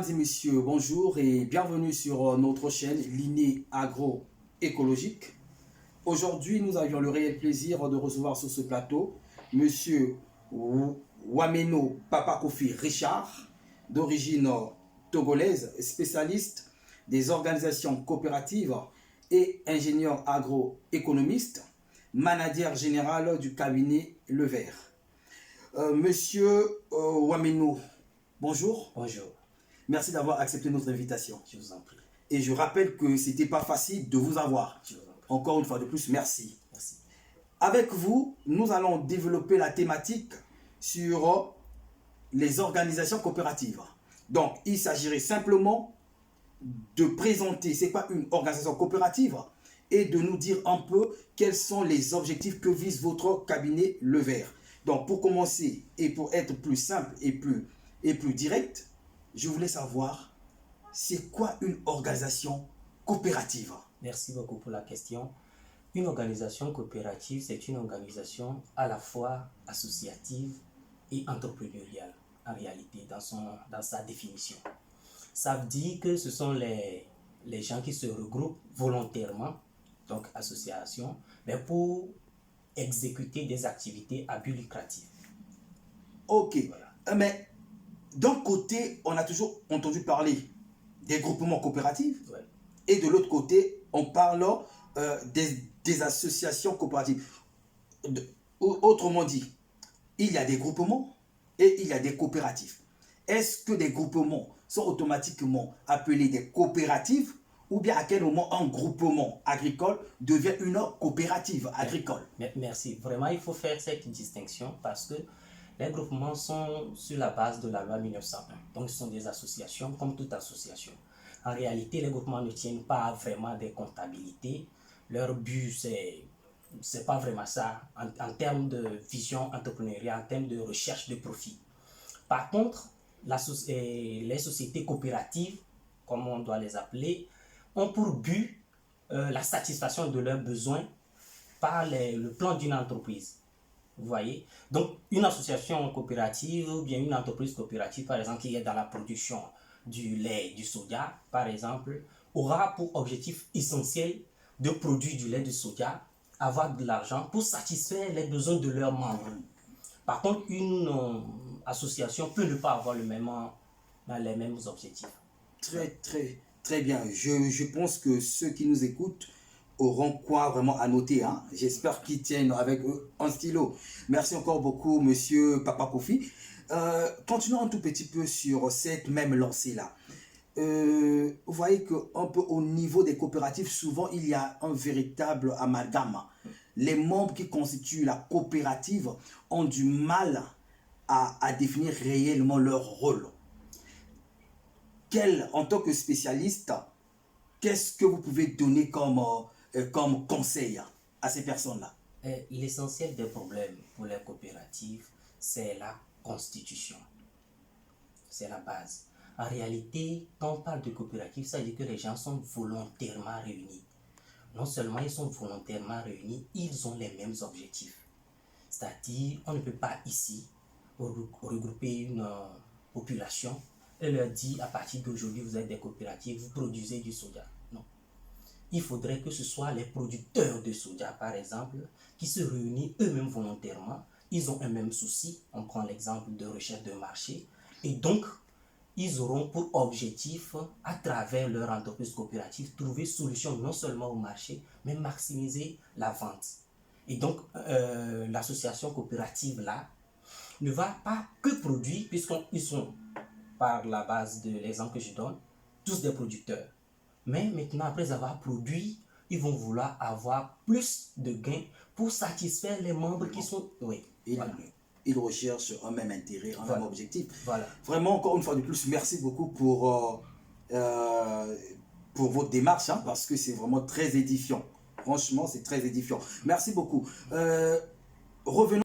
Mesdames et messieurs, bonjour et bienvenue sur notre chaîne Liné Agroécologique. Aujourd'hui, nous avions le réel plaisir de recevoir sur ce plateau Monsieur Wameno Papakofi Richard, d'origine togolaise, spécialiste des organisations coopératives et ingénieur agroéconomiste, manager général du cabinet Le Vert. Monsieur Wameno, bonjour. Bonjour. Merci d'avoir accepté notre invitation. Je vous en prie. Et je rappelle que ce n'était pas facile de vous avoir. Je vous en prie. Encore une fois de plus, merci. Merci. Avec vous, nous allons développer la thématique sur les organisations coopératives. Donc, il s'agirait simplement de présenter c'est quoi une organisation coopérative et de nous dire un peu quels sont les objectifs que vise votre cabinet Le Vert. Donc, pour commencer et pour être plus simple et plus direct, je voulais savoir, c'est quoi une organisation coopérative? Merci beaucoup pour la question. Une organisation coopérative, c'est une organisation à la fois associative et entrepreneuriale, en réalité, dans sa définition. Ça veut dire que ce sont les gens qui se regroupent volontairement, donc association, mais pour exécuter des activités à but lucratif. Ok, Voilà. Mais d'un côté, on a toujours entendu parler des groupements coopératifs, Ouais. et de l'autre côté, on parle des associations coopératives. Autrement dit, il y a des groupements et il y a des coopératives. Est-ce que des groupements sont automatiquement appelés des coopératives ou bien à quel moment un groupement agricole devient une coopérative agricole? Merci. Vraiment, il faut faire cette distinction parce que les groupements sont sur la base de la loi 1901. Donc, ce sont des associations comme toute association. En réalité, les groupements ne tiennent pas vraiment des comptabilités. Leur but, c'est pas vraiment ça en termes de vision entrepreneuriale, en termes de recherche de profit. Par contre, les sociétés coopératives, comme on doit les appeler, ont pour but la satisfaction de leurs besoins par le plan d'une entreprise. Vous voyez? Donc, une association coopérative ou bien une entreprise coopérative, par exemple, qui est dans la production du lait, du soja, par exemple, aura pour objectif essentiel de produire du lait, du soja, avoir de l'argent pour satisfaire les besoins de leurs membres. Par contre, une association peut ne pas avoir les mêmes objectifs. Très bien. Je pense que ceux qui nous écoutent auront quoi vraiment à noter. Hein? J'espère qu'ils tiennent avec eux un stylo. Merci encore beaucoup, monsieur Papakofi. Continuons un tout petit peu sur cette même lancée-là. Vous voyez qu'un peu au niveau des coopératives, souvent il y a un véritable amalgame. Les membres qui constituent la coopérative ont du mal à définir réellement leur rôle. En tant que spécialiste, qu'est-ce que vous pouvez donner comme conseil à ces personnes-là? L'essentiel des problèmes pour les coopératives, c'est la constitution. C'est la base. En réalité, quand on parle de coopérative, ça veut dire que les gens sont volontairement réunis. Non seulement ils sont volontairement réunis, ils ont les mêmes objectifs. C'est-à-dire, on ne peut pas ici regrouper une population et leur dire à partir d'aujourd'hui, vous êtes des coopératives, vous produisez du soja. Non. Il faudrait que ce soit les producteurs de soja, par exemple, qui se réunissent eux-mêmes volontairement. Ils ont un même souci. On prend l'exemple de recherche de marché. Et donc, ils auront pour objectif, à travers leur entreprise coopérative, trouver solution non seulement au marché, mais maximiser la vente. Et donc, l'association coopérative là ne va pas que produire, puisqu'ils sont, par la base de l'exemple que je donne, tous des producteurs. Mais maintenant, après avoir produit, ils vont vouloir avoir plus de gains pour satisfaire les membres qui sont... Oui, voilà. Ils recherchent un même intérêt, un même objectif. Voilà. Vraiment, encore une fois de plus, merci beaucoup pour votre démarche, hein, parce que c'est vraiment très édifiant. Franchement, c'est très édifiant. Merci beaucoup. Revenons